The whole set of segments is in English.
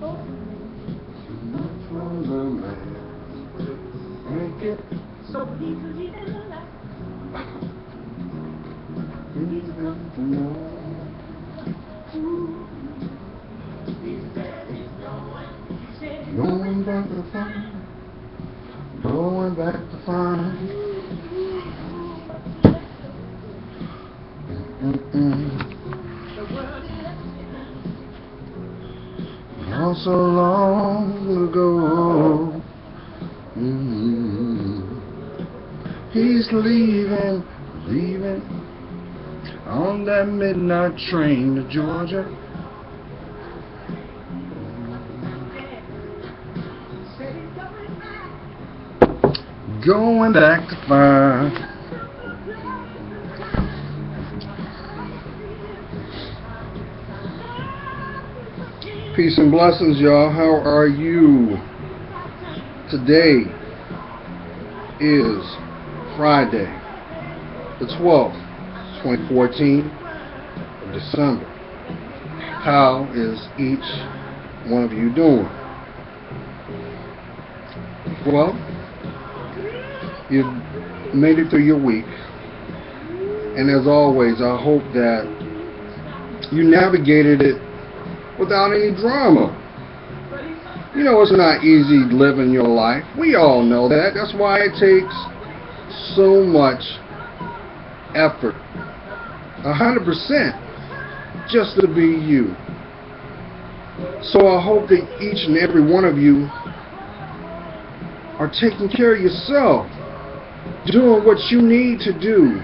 For the man. Make it So easily done. even to know. Going back to find. Going back to find. Not so long ago. He's leaving on that midnight train to Georgia. Going back to find. Peace and blessings, y'all. How are you? Today is Friday, the 12th, 2014 of December. How is each one of you doing? Well, you've made it through your week, and as always, I hope that you navigated it without any drama. You know, it's not easy living your life. We all know that. That's why it takes so much effort, 100%, just to be you. So I hope that each and every one of you are taking care of yourself, doing what you need to do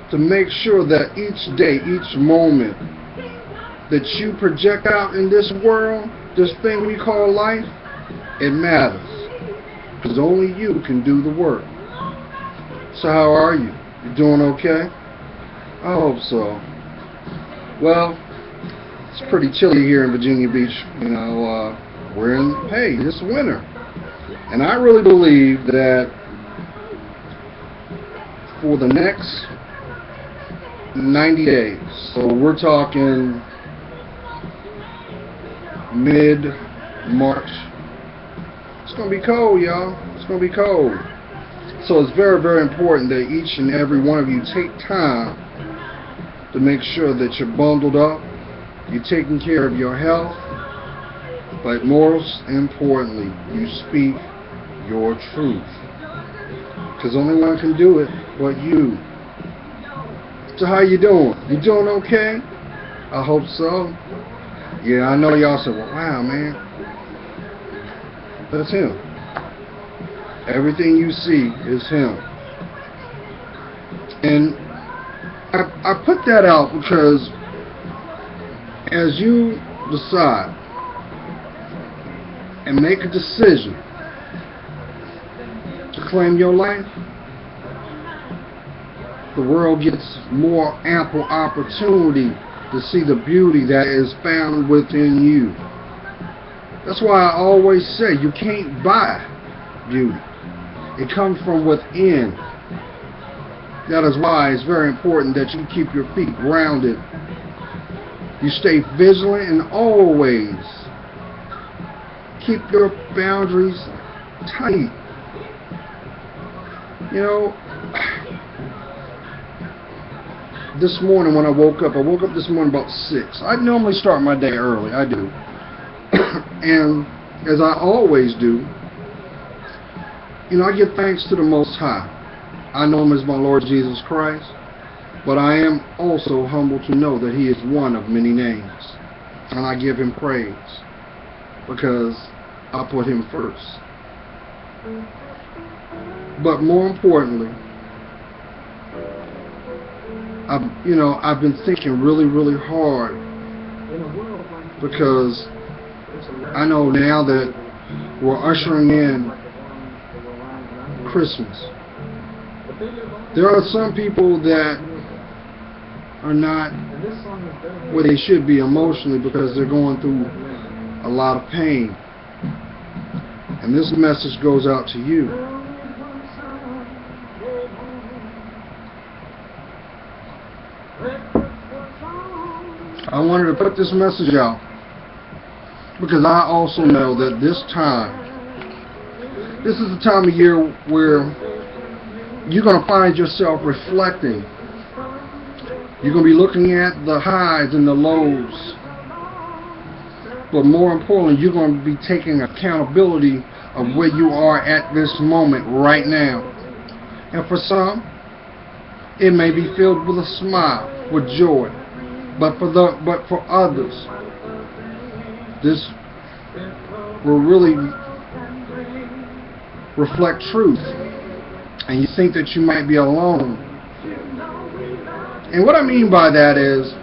to make sure that each day, each moment that you project out in this world, this thing we call life, it matters. Because only you can do the work. So how are you? You doing okay? I hope so. Well, it's pretty chilly here in Virginia Beach. You know, we're in, hey, it's winter. And I really believe that for the next 90 days, so we're talking mid-March, it's going to be cold, y'all. It's going to be cold. So it's very, very important that each and every one of you take time to make sure that you're bundled up, you're taking care of your health, but most importantly, you speak your truth. Because only one can do it but you. So how you doing? You doing okay? I hope so. Yeah, I know y'all said, well, wow, man. That's him. Everything you see is him. And I put that out because as you decide and make a decision to claim your life, the world gets more ample opportunity to see the beauty that is found within you. That's why I always say you can't buy beauty. It comes from within. That is why it's very important that you keep your feet grounded. You stay vigilant and always keep your boundaries tight. You know, this morning when I woke up this morning about 6. I normally start my day early, I do. And as I always do, you know, I give thanks to the Most High. I know Him as my Lord Jesus Christ, but I am also humble to know that He is one of many names. And I give Him praise because I put Him first. But more importantly, I've been thinking really, really hard because I know now that we're ushering in Christmas. There are some people that are not where they should be emotionally because they're going through a lot of pain. And this message goes out to you. I wanted to put this message out Because I also know that this is the time of year where you're going to find yourself reflecting. You're going to be looking at the highs and the lows. But more importantly, you're going to be taking accountability of where you are at this moment right now. And for some, it may be filled with a smile, with joy. But for others, this will really reflect truth. And you think that you might be alone. And what I mean by that is,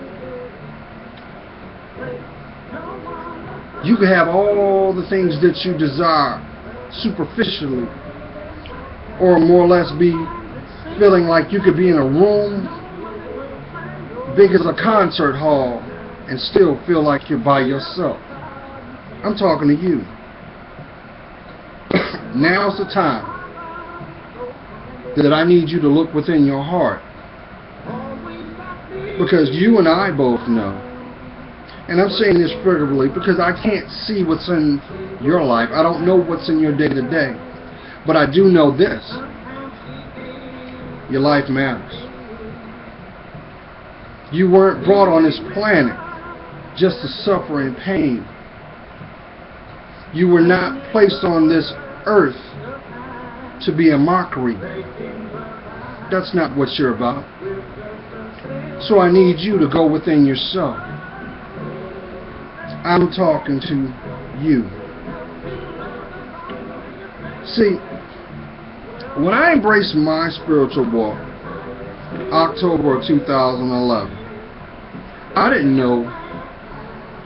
you can have all the things that you desire superficially, or more or less be feeling like you could be in a room big as a concert hall and still feel like you're by yourself. I'm talking to you. Now's the time that I need you to look within your heart, because you and I both know, and I'm saying this figuratively because I can't see what's in your life. I don't know what's in your day-to-day. But I do know this. Your life matters. You weren't brought on this planet just to suffer in pain. You were not placed on this earth to be a mockery. That's not what you're about. So I need you to go within yourself. I'm talking to you. See, when I embraced my spiritual walk, October of 2011, I didn't know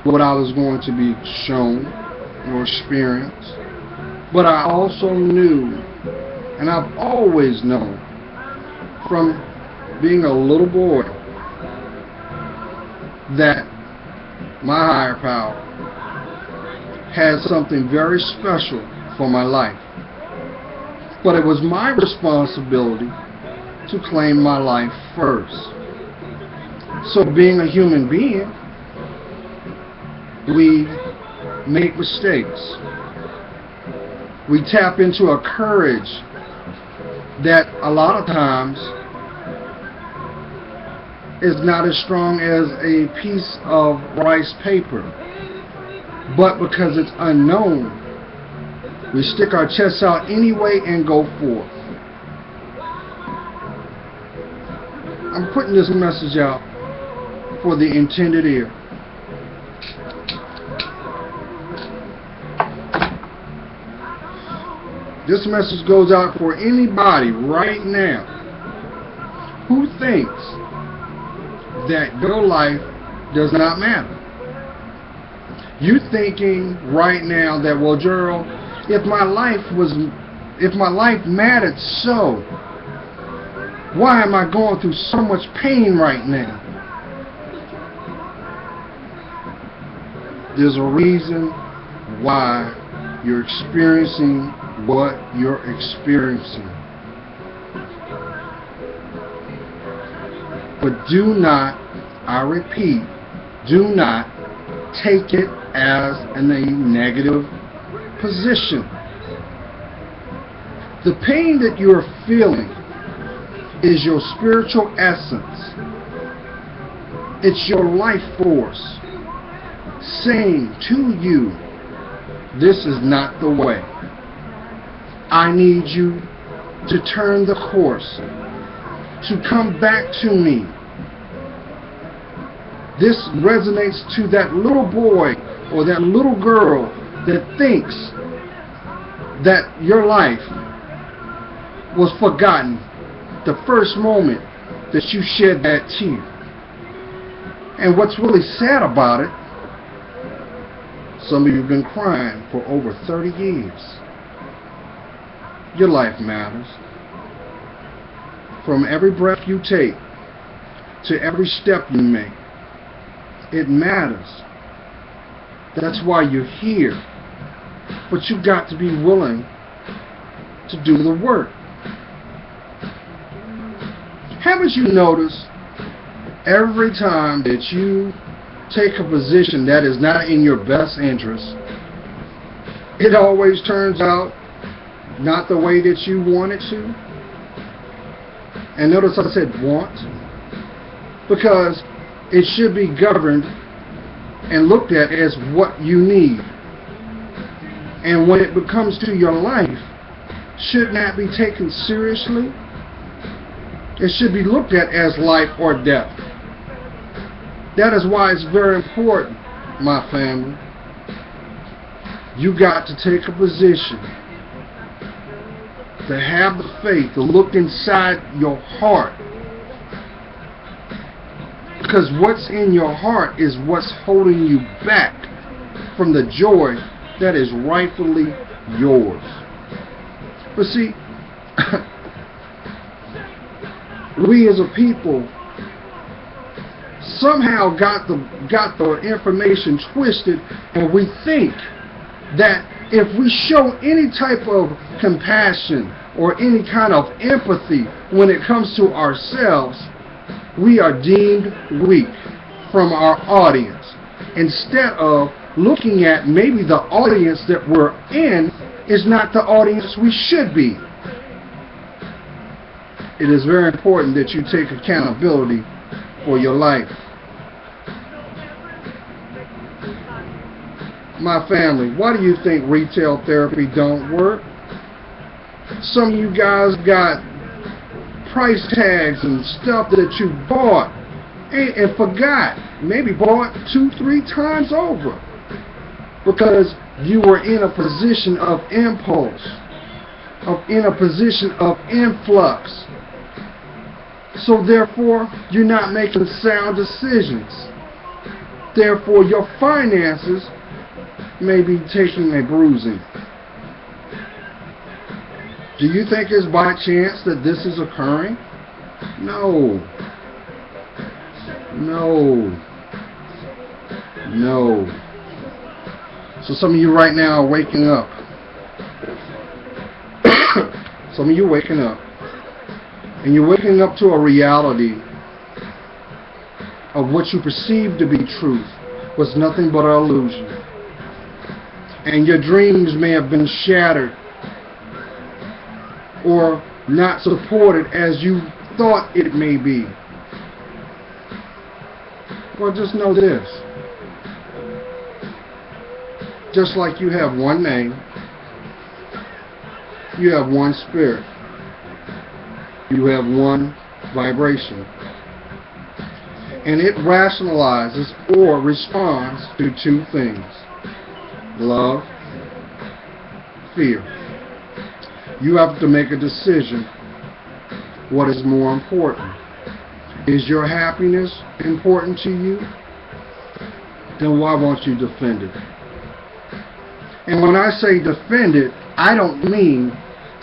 what I was going to be shown or experienced, but I also knew, and I've always known from being a little boy, that my higher power has something very special for my life. But it was my responsibility to claim my life first. So being a human being, we make mistakes. We tap into a courage that a lot of times is not as strong as a piece of rice paper. But because it's unknown, we stick our chests out anyway and go forth. I'm putting this message out for the intended ear. This message goes out for anybody right now who thinks that your life does not matter. You thinking right now that, well, Gerald, if my life mattered so, why am I going through so much pain right now? There's a reason why you're experiencing what you're experiencing. But do not, I repeat, do not take it as a negative position. The pain that you're feeling is your spiritual essence. It's your life force saying to you, this is not the way. I need you to turn the course, to come back to me. This resonates to that little boy or that little girl that thinks that your life was forgotten the first moment that you shed that tear. And what's really sad about it, some of you have been crying for over 30 years. Your life matters. From every breath you take to every step you make, it matters. That's why you're here. But you've got to be willing to do the work. Haven't you noticed every time that you take a position that is not in your best interest, it always turns out not the way that you want it to. And notice I said want, because it should be governed and looked at as what you need. And when it becomes to your life, should not be taken seriously. It should be looked at as life or death. That is why it's very important, my family. You got to take a position, to have the faith, to look inside your heart. Because what's in your heart is what's holding you back from the joy that is rightfully yours. But see, we as a people somehow got the information twisted, and we think that if we show any type of compassion or any kind of empathy when it comes to ourselves, we are deemed weak from our audience, instead of looking at maybe the audience that we're in is not the audience we should be. It is very important that you take accountability for your life. My family, why do you think retail therapy don't work? Some of you guys got price tags and stuff that you bought and forgot, maybe bought 2-3 times over, because you were in a position of impulse, in a position of influx. So therefore, you're not making sound decisions. Therefore, your finances may be taking a bruising. Do you think it's by chance that this is occurring? No. No. No. So some of you right now are waking up. Some of you waking up. And you're waking up to a reality of what you perceive to be truth was nothing but an illusion. And your dreams may have been shattered or not supported as you thought it may be. Well, just know this. Just like you have one name, you have one spirit. You have one vibration. And it rationalizes or responds to two things: love, fear. You have to make a decision. What is more important? Is your happiness important to you? Then why won't you defend it? And when I say defend it, I don't mean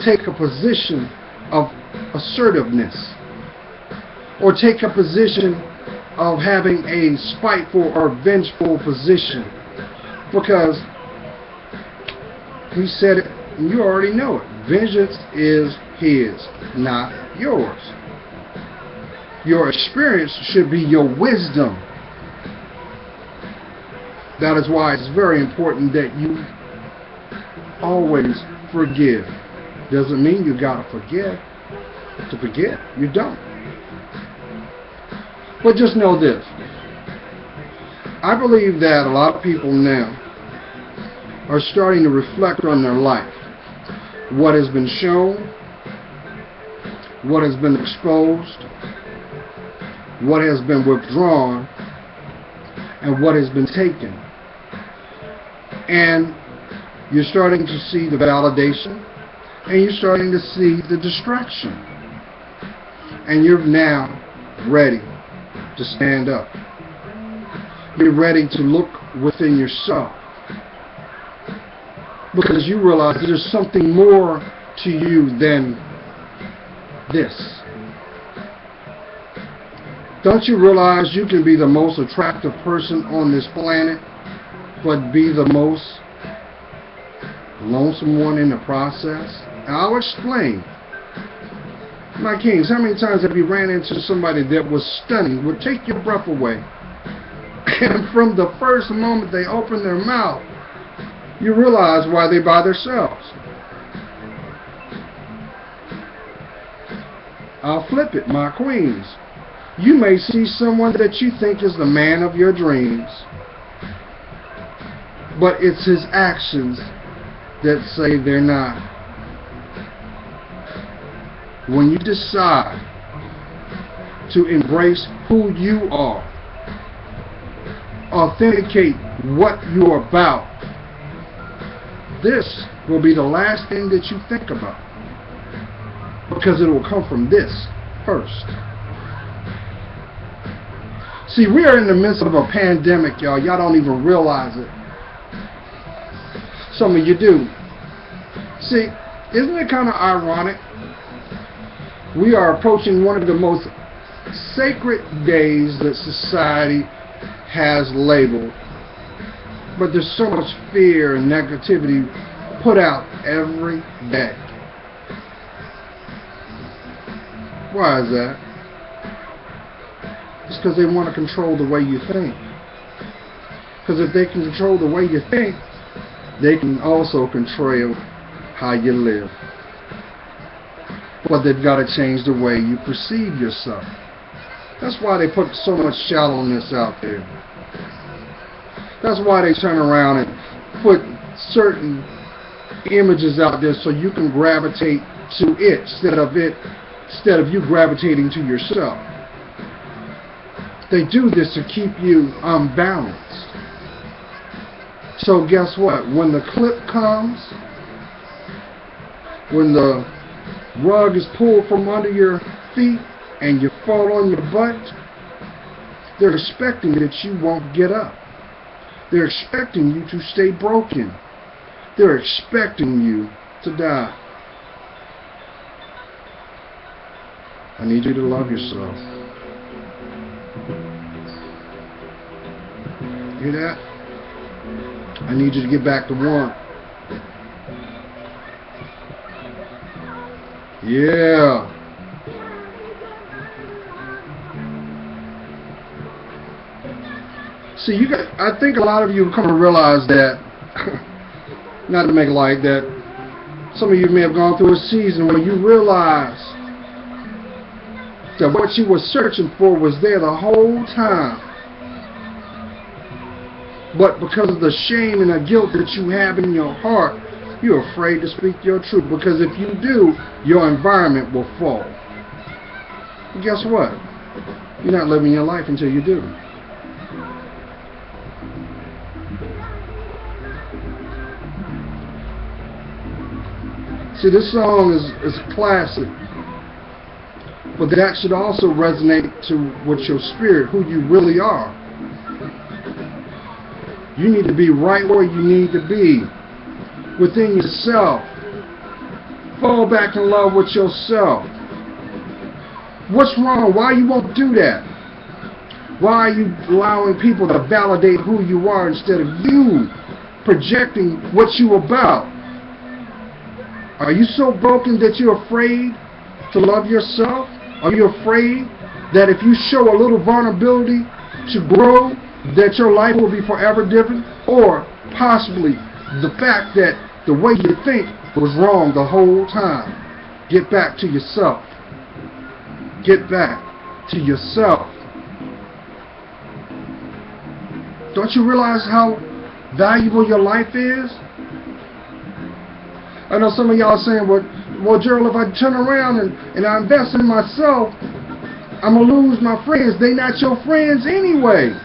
take a position of assertiveness or take a position of having a spiteful or vengeful position, because he said it and you already know it. Vengeance is his, not yours. Your experience should be your wisdom. That is why it's very important that you always forgive. Doesn't mean you gotta forgive. To forget, you don't. But just know this. I believe that a lot of people now are starting to reflect on their life. What has been shown, what has been exposed, what has been withdrawn, and what has been taken. And you're starting to see the validation, and you're starting to see the distraction. And you're now ready to stand up. You're ready to look within yourself, because you realize there's something more to you than this. Don't you realize you can be the most attractive person on this planet, but be the most lonesome one in the process? And I'll explain. My kings, how many times have you ran into somebody that was stunning, would take your breath away, and from the first moment they opened their mouth, you realize why they're by themselves. I'll flip it, my queens. You may see someone that you think is the man of your dreams, but it's his actions that say they're not. When you decide to embrace who you are, authenticate what you're about, this will be the last thing that you think about, because it will come from this first. See, we are in the midst of a pandemic, y'all. Y'all don't even realize it. Some of you do. See, isn't it kind of ironic? We are approaching one of the most sacred days that society has labeled, but there's so much fear and negativity put out every day. Why is that? It's because they want to control the way you think. Because if they can control the way you think, they can also control how you live. But they've got to change the way you perceive yourself. That's why they put so much shallowness out there. That's why they turn around and put certain images out there so you can gravitate to it instead of you gravitating to yourself. They do this to keep you unbalanced. So guess what? When the clip comes, when the rug is pulled from under your feet and you fall on your butt, they're expecting that you won't get up. They're expecting you to stay broken. They're expecting you to die. I need you to love yourself. Hear that? I need you to get back to one. Yeah. See, I think a lot of you come to realize that, not to make light, that some of you may have gone through a season where you realize that what you were searching for was there the whole time. But because of the shame and the guilt that you have in your heart, you're afraid to speak your truth. Because if you do, your environment will fall. And guess what? You're not living your life until you do. See, this song is classic. But that should also resonate with your spirit, who you really are. You need to be right where you need to be, within yourself. Fall back in love with yourself. What's wrong? Why you won't do that? Why are you allowing people to validate who you are instead of you projecting what you about? Are you so broken that you're afraid to love yourself? Are you afraid that if you show a little vulnerability to grow, that your life will be forever different? Or possibly the fact that the way you think was wrong the whole time? Get back to yourself. Get back to yourself. Don't you realize how valuable your life is? I know some of y'all are saying, well, Gerald, if I turn around and I invest in myself, I'm going to lose my friends. They not your friends anyway.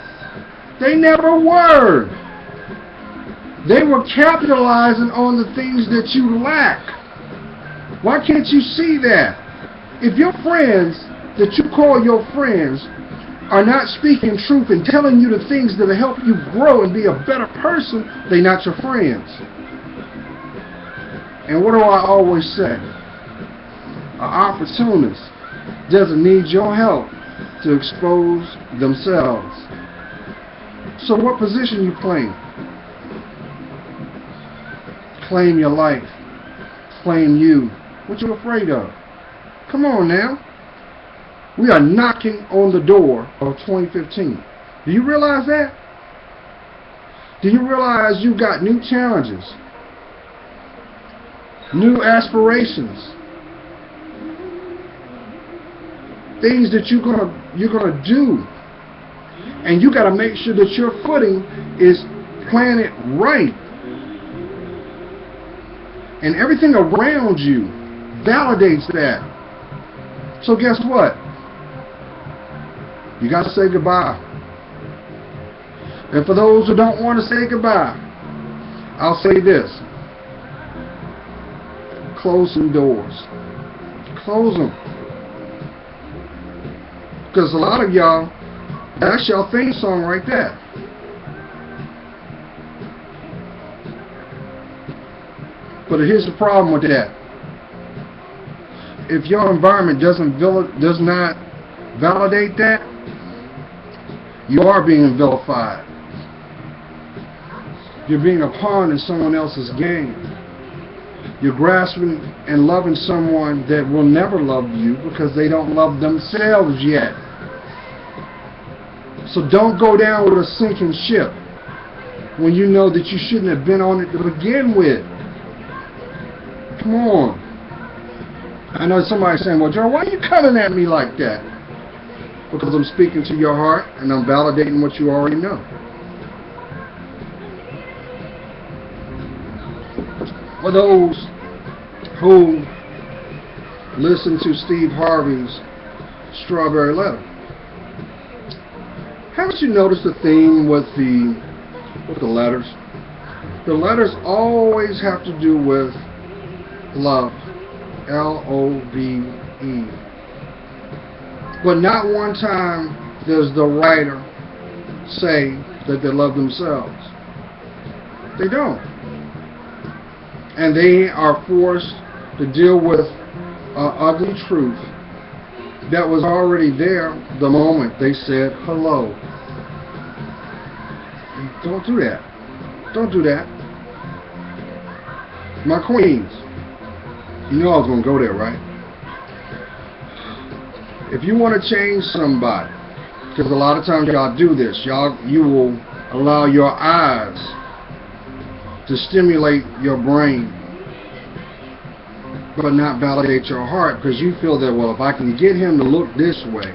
They never were. They were capitalizing on the things that you lack. Why can't you see that? If your friends that you call your friends are not speaking truth and telling you the things that will help you grow and be a better person, they're not your friends. And what do I always say? An opportunist doesn't need your help to expose themselves. So what position you playing? Claim your life. Claim you. What you afraid of? Come on now. We are knocking on the door of 2015. Do you realize that? Do you realize you got new challenges, new aspirations, things that you're gonna do, and you got to make sure that your footing is planted right, and everything around you validates that. So guess what? You got to say goodbye. And for those who don't want to say goodbye, I'll say this: close some doors. Close them. Because a lot of y'all, that's your theme song right there. But here's the problem with that. If your environment does not validate that, you are being vilified. You're being a pawn in someone else's game. You're grasping and loving someone that will never love you because they don't love themselves yet. So don't go down with a sinking ship when you know that you shouldn't have been on it to begin with. Come on. I know somebody's saying, well, Joe, why are you coming at me like that? Because I'm speaking to your heart and I'm validating what you already know. For those who listen to Steve Harvey's Strawberry Letter, haven't you noticed the theme with the letters? The letters always have to do with love, L-O-V-E. But not one time does the writer say that they love themselves. They don't. And they are forced to deal with an ugly truth that was already there the moment they said hello. Don't do that. Don't do that. My queens, you know I was going to go there, right? If you want to change somebody, because a lot of times y'all do this, you will allow your eyes to stimulate your brain, but not validate your heart, because you feel that, well, if I can get him to look this way,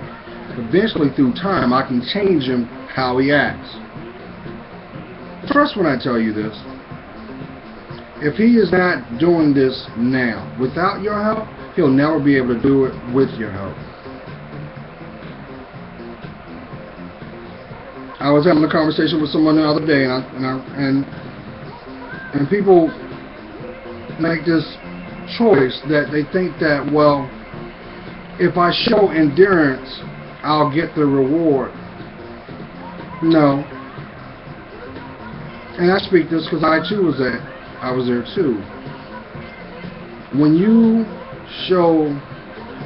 eventually through time I can change him how he acts. Trust when I tell you this. If he is not doing this now without your help, he'll never be able to do it with your help. I was having a conversation with someone the other day, and people make this choice that they think that, well, if I show endurance, I'll get the reward. No. And I speak this because I too was there too. When you show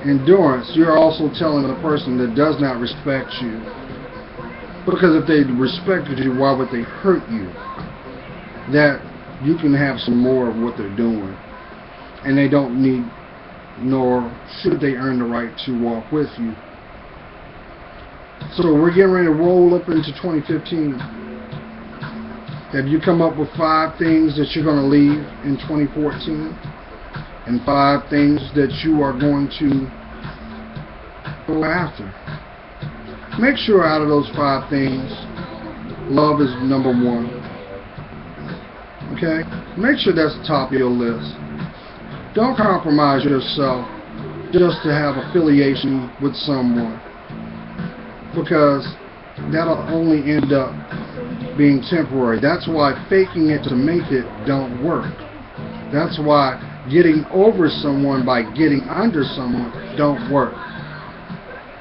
endurance, you're also telling the person that does not respect you, because if they respected you, why would they hurt you? That you can have some more of what they're doing, and they don't need, nor should they earn the right to walk with you. So we're getting ready to roll up into 2015. Have you come up with 5 things that you're going to leave in 2014, and 5 things that you are going to go after? Make sure out of those 5 things, love is number 1. Okay? Make sure that's the top of your list. Don't compromise yourself just to have affiliation with someone, because that'll only end up being temporary. That's why faking it to make it don't work. That's why getting over someone by getting under someone don't work.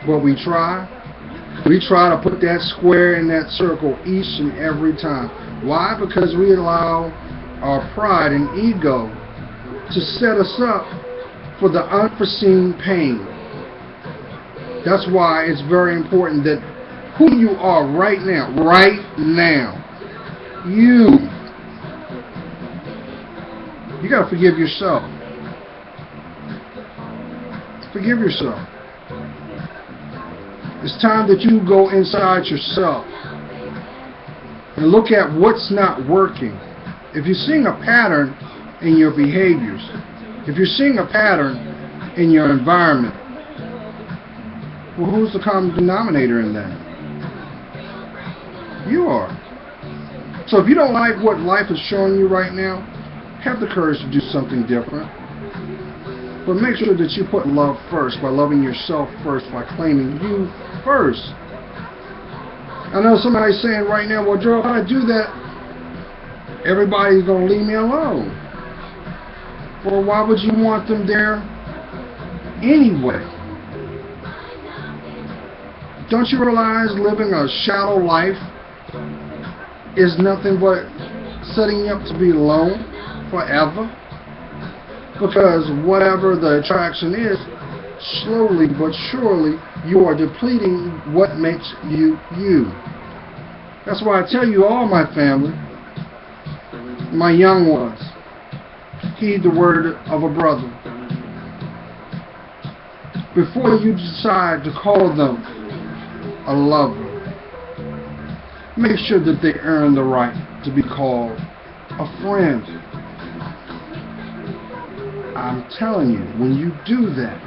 But we try to put that square in that circle each and every time. Why? Because we allow our pride and ego to set us up for the unforeseen pain. That's why it's very important that who you are right now, you got to forgive yourself. Forgive yourself. It's time that you go inside yourself and look at what's not working. If you're seeing a pattern in your behaviors, if you're seeing a pattern in your environment, well, who's the common denominator in that? You are. So if you don't like what life is showing you right now, have the courage to do something different. But make sure that you put love first, by loving yourself first, by claiming you first. I know somebody's saying right now, well, Joe, if I do that, everybody's going to leave me alone. Well, why would you want them there anyway? Don't you realize living a shallow life is nothing but setting you up to be alone forever? Because whatever the attraction is, slowly but surely, you are depleting what makes you you. That's why I tell you all, my family, my young ones, heed the word of a brother. Before you decide to call them a lover, make sure that they earn the right to be called a friend. I'm telling you, when you do that,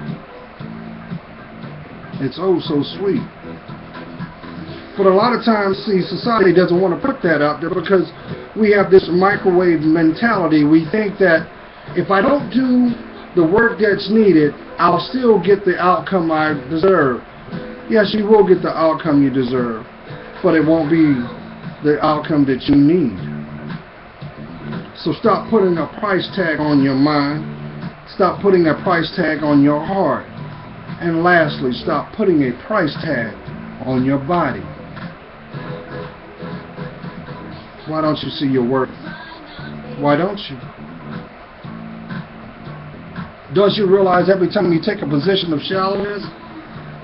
it's oh so sweet. But a lot of times, see, society doesn't want to put that out there because we have this microwave mentality. We think that if I don't do the work that's needed, I'll still get the outcome I deserve. Yes, you will get the outcome you deserve, but it won't be the outcome that you need. So stop putting a price tag on your mind. Stop putting a price tag on your heart. And lastly, stop putting a price tag on your body. Why don't you see your worth? Why don't you? Don't you realize every time you take a position of shallowness,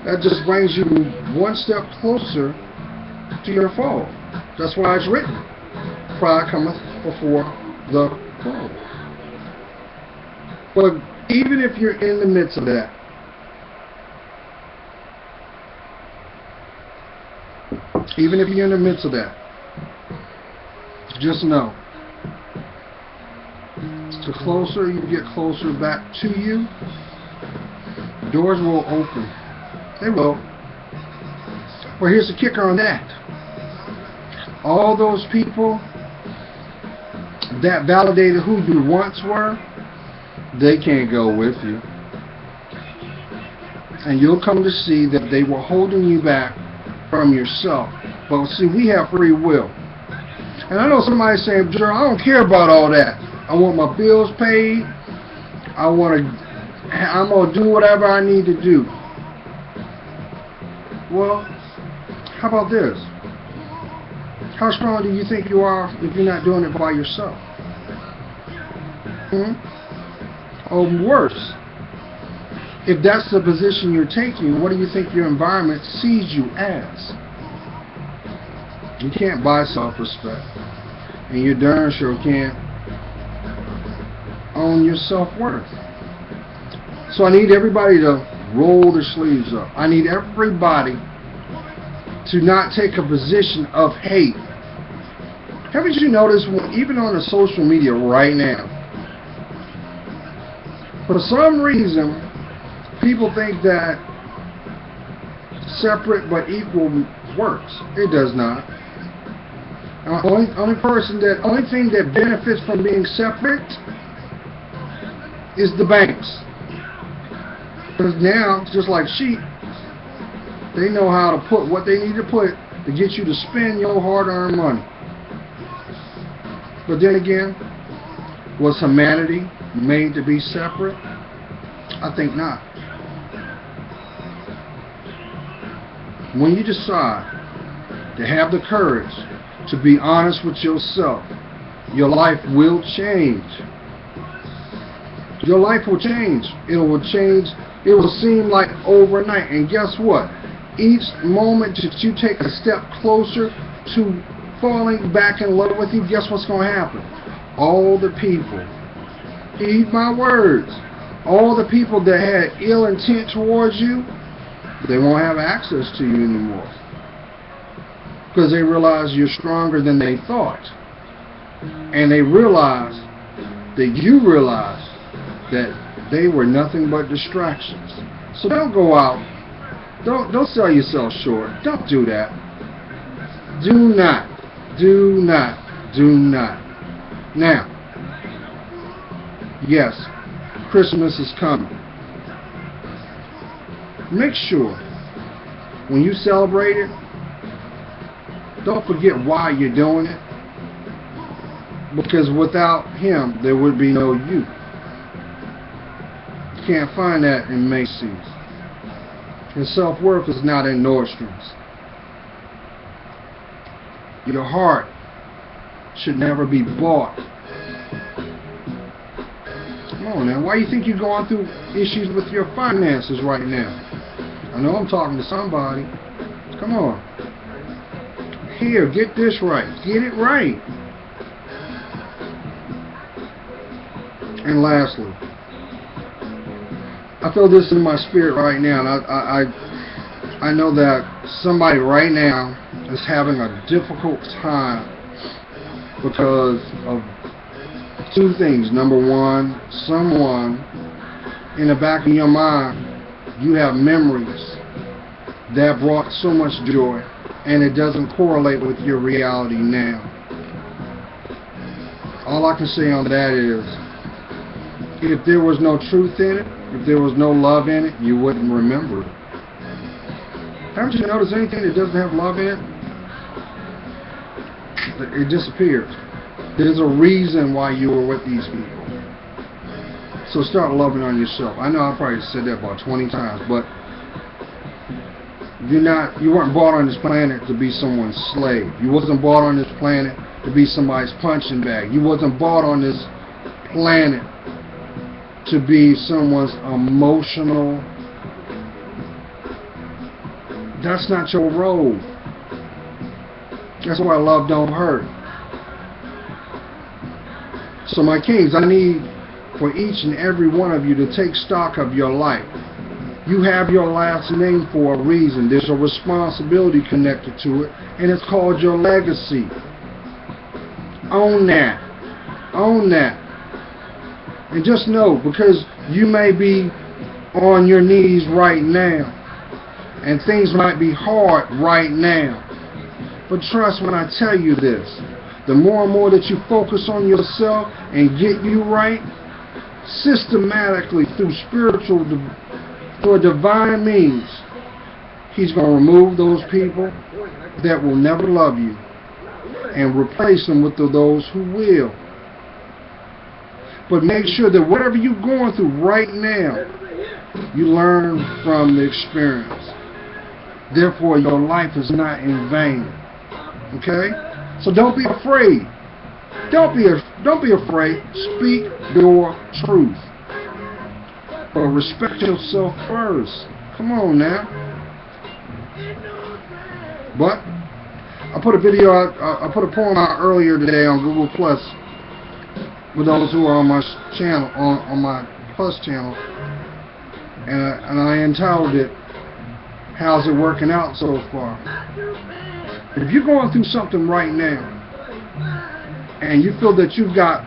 that just brings you one step closer to your fall? That's why it's written, pride cometh before the fall. But even if you're in the midst of that, even if you're in the midst of that, just know, the closer you get closer back to you, doors will open. They will. Well, here's the kicker on that. All those people that validated who you once were, they can't go with you. And you'll come to see that they were holding you back from yourself. But see, we have free will. And I know somebody's saying, Gerald, I don't care about all that. I want my bills paid. I'm going to do whatever I need to do. Well, how about this? How strong do you think you are if you're not doing it by yourself? Or worse, if that's the position you're taking, what do you think your environment sees you as? You can't buy self-respect, and you darn sure can't own your self-worth. So I need everybody to roll their sleeves up. I need everybody to not take a position of hate. Haven't you noticed, even on the social media right now, for some reason, people think that separate but equal works. It does not. Only thing that benefits from being separate is the banks. Because now, just like sheep, they know how to put what they need to put to get you to spend your hard-earned money. But then again, was humanity made to be separate? I think not. When you decide to have the courage to be honest with yourself, your life will change. Your life will change. It will change. It will seem like overnight. And guess what? Each moment that you take a step closer to falling back in love with you, guess what's going to happen? All the people, heed my words, all the people that had ill intent towards you, they won't have access to you anymore. because they realize you're stronger than they thought. And they realize that you realize that they were nothing but distractions. So don't go out. Don't sell yourself short. Don't do that. Do not. Do not. Do not. Now, yes, Christmas is coming. Make sure when you celebrate it, don't forget why you're doing it. Because without him, there would be no you. You can't find that in Macy's. Your self-worth is not in Nordstrom's. Your heart should never be bought. Come on now, why do you think you're going through issues with your finances right now? I know I'm talking to somebody. Come on. Here, get this right. Get it right. And lastly, I feel this in my spirit right now, and I know that somebody right now is having a difficult time because of two things. Number one, someone in the back of your mind, you have memories that brought so much joy, and it doesn't correlate with your reality now. All I can say on that is, if there was no truth in it, if there was no love in it, you wouldn't remember it. Haven't you noticed anything that doesn't have love in it? It disappears. There's a reason why you were with these people. So start loving on yourself. I know I probably said that about 20 times, but you weren't brought on this planet to be someone's slave. You wasn't brought on this planet to be somebody's punching bag. You wasn't brought on this planet to be someone's emotional. That's not your role. That's why love don't hurt. So my kings, I need for each and every one of you to take stock of your life. You have your last name for a reason. There's a responsibility connected to it, and it's called your legacy. Own that. Own that. And just know, because you may be on your knees right now, and things might be hard right now, but trust when I tell you this, the more and more that you focus on yourself and get you right, systematically through through a divine means, he's going to remove those people that will never love you and replace them with those who will. But make sure that whatever you're going through right now, you learn from the experience. Therefore, your life is not in vain. Okay? So don't be afraid. Don't be afraid. Speak your truth. But respect yourself first. Come on now. But I put a video out, I put a poem out earlier today on Google Plus with those who are on my channel, on my Plus channel, and I entitled it, "How's it working out so far?" If you're going through something right now and you feel that you've got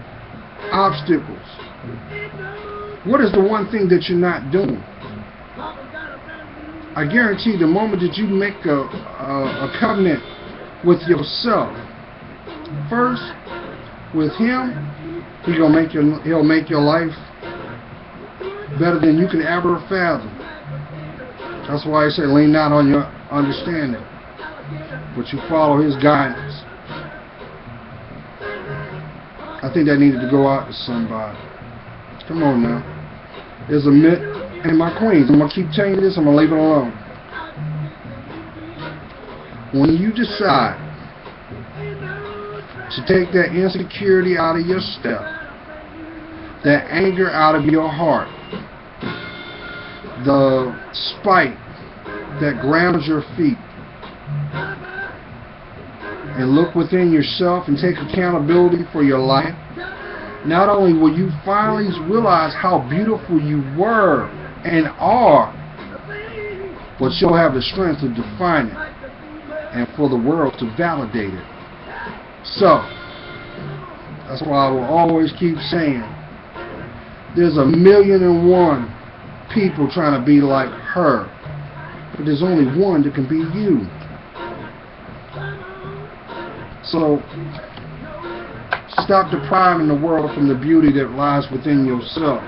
obstacles, what is the one thing that you're not doing? I guarantee the moment that you make a covenant with yourself, first with him, he'll make your life better than you can ever fathom. That's why I say lean not on your understanding, but you follow his guidance. I think that needed to go out to somebody. Come on now. There's a myth, and my queens, I'm going to keep telling you this, I'm going to leave it alone. When you decide to take that insecurity out of your step, that anger out of your heart, the spite that grounds your feet, and look within yourself and take accountability for your life, not only will you finally realize how beautiful you were and are, but you'll have the strength to define it and for the world to validate it. So, that's why I will always keep saying, there's 1,000,001 people trying to be like her, but there's only one that can be you. So, stop depriving the world from the beauty that lies within yourself.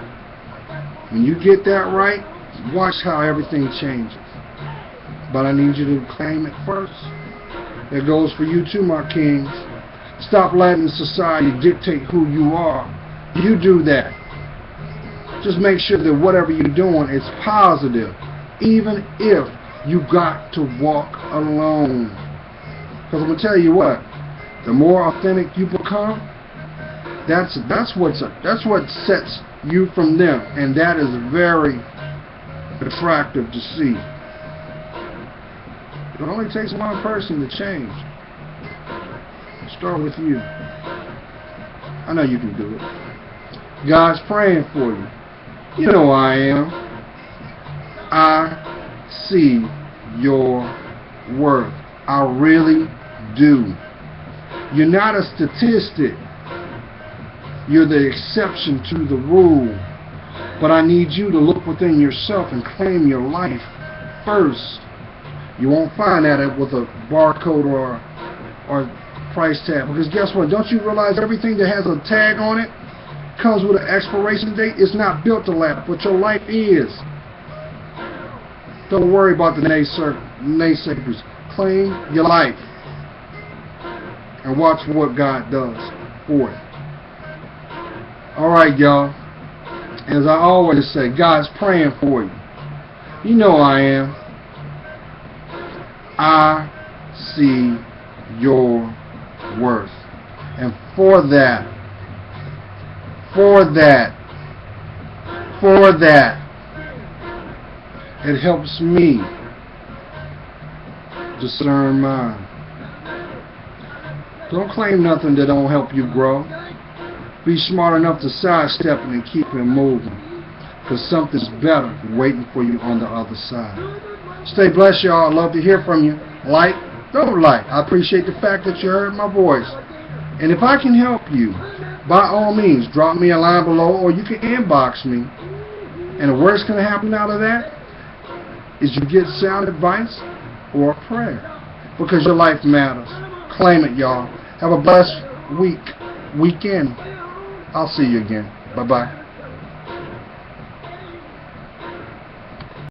When you get that right, watch how everything changes. But I need you to claim it first. That goes for you too, my kings. Stop letting society dictate who you are. You do that. Just make sure that whatever you're doing is positive, even if you got to walk alone. Because I'm going to tell you what, the more authentic you become, that's what sets you from them, and that is very attractive to see. It only takes one person to change. Start with you. I know you can do it. God's praying for you. You know I am. I see your worth. I really do. You're not a statistic. You're the exception to the rule. But I need you to look within yourself and claim your life first. You won't find that with a barcode or price tag. Because guess what? Don't you realize everything that has a tag on it comes with an expiration date? It's not built to last, but your life is. Don't worry about the naysayers. Claim your life. And watch what God does for it. Alright, y'all. As I always say, God's praying for you. You know I am. I see your worth. And for that, it helps me discern mine. Don't claim nothing that don't help you grow. Be smart enough to sidestep it and keep it moving. Because something's better waiting for you on the other side. Stay blessed, y'all. I'd love to hear from you. Like, don't like. I appreciate the fact that you heard my voice. And if I can help you, by all means, drop me a line below, or you can inbox me. And the worst can happen out of that is you get sound advice or a prayer. Because your life matters. Claim it, y'all. Have a blessed weekend. I'll see you again. Bye-bye.